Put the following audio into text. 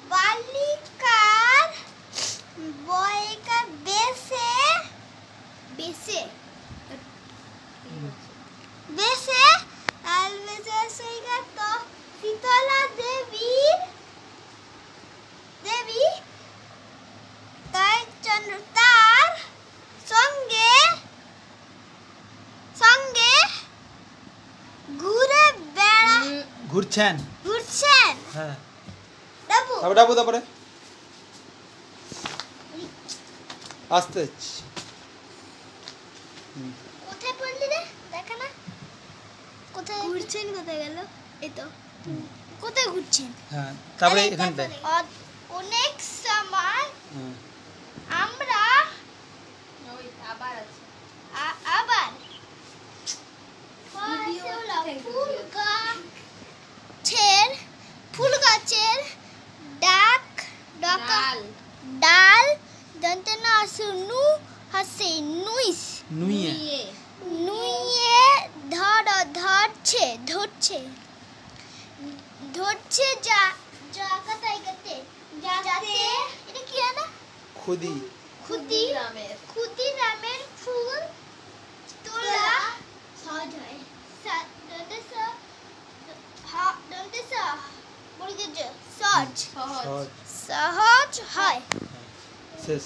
बालिकार बयका बेसे बेसे बेसे अलवेजा सईगा तो शीतला देवी देवी तार चंद्र तार संगे संगे घुरे बेड़ा ঘুরছেন ঘুরছেন হ্যাঁ ডাবু তারপরে আস্তে কোথায় পড়লি রে দেখা না কোথায় ঘুরছেন কোথায় গেল এই তো কোথায় ঘুরছেন হ্যাঁ তারপরে এখানটায় অনেক সময় আমরা ওই আবার আছে আবার ফুল গাছের ডাক ডকা ডাল জানতে না শুনু হাসে নুইস নুইয়ে নুইয়ে ধরছে ধরছে ধরছে যা জায়গাটায় গেতে যাতে এটা কি না খুদি ক্ষুদিরামের ফুল তোলা সহজ হয় সহজ সহজ সহজ হয় শেষ